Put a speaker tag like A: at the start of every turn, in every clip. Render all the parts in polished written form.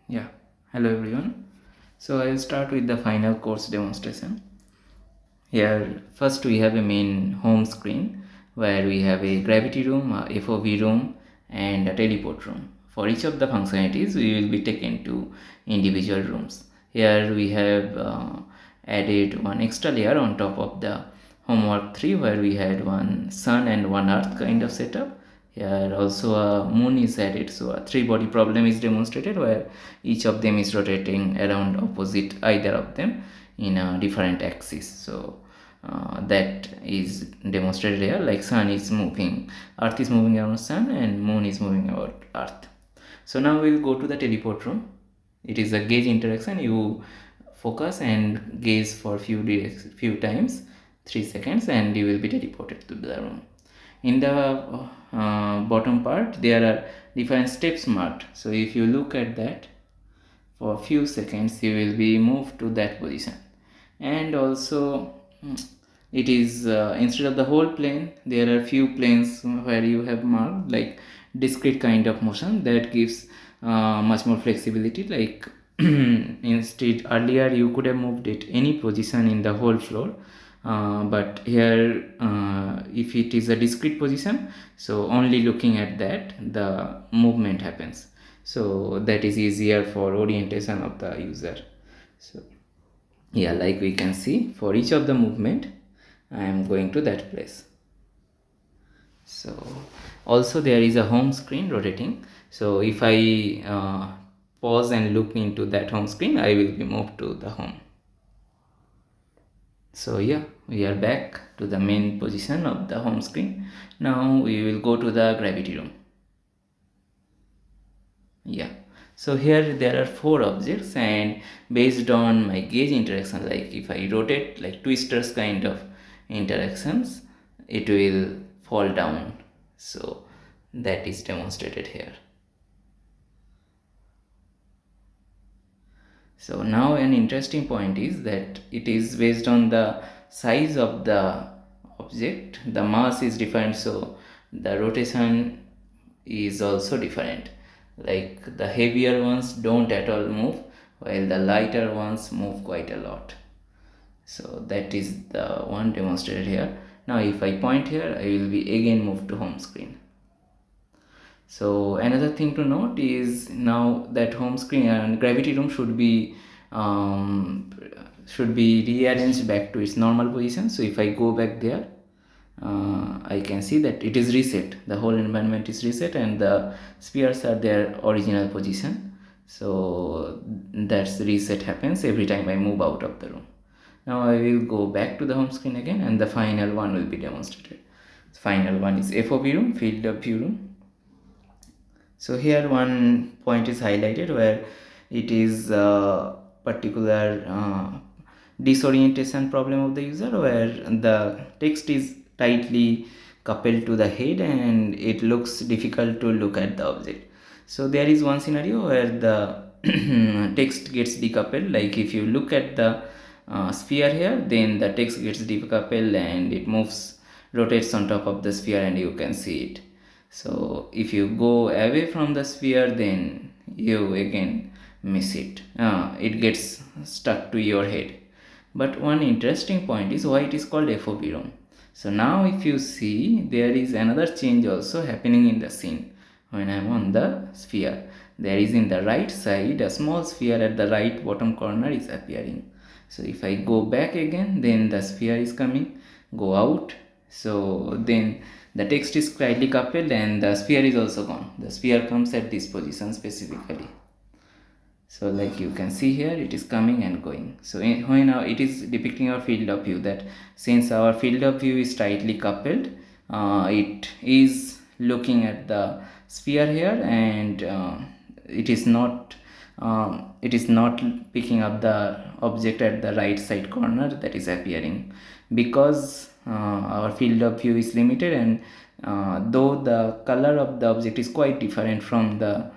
A: Yeah, hello everyone. So I'll start with the final course demonstration. Here, first we have a main home screen where we have a gravity room, a FOV room, and a teleport room. For each of the functionalities, we will be taken to individual rooms. Here we have added one extra layer on top of the homework 3 where we had one sun and one earth kind of setup. Here also a moon is added, so a three body problem is demonstrated where each of them is rotating around opposite either of them in a different axis. So that is demonstrated here, like sun is moving, earth is moving around sun and moon is moving about earth. So now we'll go to the teleport room. It is a gaze interaction. You focus and gaze for few times, 3 seconds, and you will be teleported to the room. In the bottom part there are different steps marked, so if you look at that for a few seconds you will be moved to that position. And also it is instead of the whole plane there are few planes where you have marked like discrete kind of motion that gives much more flexibility. Like instead earlier you could have moved it any position in the whole floor, but here if it is a discrete position, so only looking at that the movement happens, so that is easier for orientation of the user. So yeah, like we can see for each of the movement I am going to that place. So also there is a home screen rotating, so if I pause and look into that home screen I will be moved to the home. So yeah, we are back to the main position of the home screen. Now we will go to the gravity room. Yeah, so here there are four objects, and based on my gauge interaction, like if I rotate like twisters kind of interactions, it will fall down. So that is demonstrated here. So now an interesting point is that it is based on the size of the object, the mass is different, so the rotation is also different. Like the heavier ones don't at all move while the lighter ones move quite a lot. So that is the one demonstrated here. Now if I point here I will be again moved to home screen. So another thing to note is now that home screen and gravity room should be rearranged back to its normal position. So if I go back there, I can see that it is reset. The whole environment is reset and the spheres are their original position. So that's reset happens every time I move out of the room. Now I will go back to the home screen again and the final one will be demonstrated. The final one is FOV room, field of view room. So here one point is highlighted where it is a particular disorientation problem of the user where the text is tightly coupled to the head and it looks difficult to look at the object. So there is one scenario where the text gets decoupled, like if you look at the sphere here, then the text gets decoupled and it moves, rotates on top of the sphere and you can see it. So if you go away from the sphere, then you again miss it. It gets stuck to your head. But one interesting point is why it is called FOV ROM. So now if you see, there is another change also happening in the scene. When I am on the sphere, there is in the right side a small sphere at the right bottom corner is appearing. So if I go back again, then the sphere is coming, go out. So then the text is slightly coupled and the sphere is also gone. The sphere comes at this position specifically. So like you can see here, it is coming and going. So when it is depicting our field of view, that since our field of view is tightly coupled, it is looking at the sphere here and it is not picking up the object at the right side corner that is appearing, because our field of view is limited, and though the color of the object is quite different from the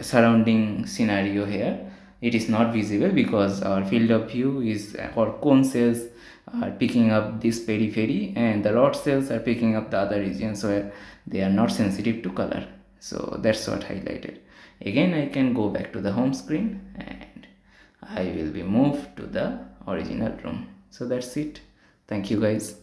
A: surrounding scenario here, it is not visible because our field of view is, or cone cells are picking up this periphery and the rod cells are picking up the other regions where they are not sensitive to color. So that's what highlighted. again I can go back to the home screen and I will be moved to the original room. So that's it. Thank you guys.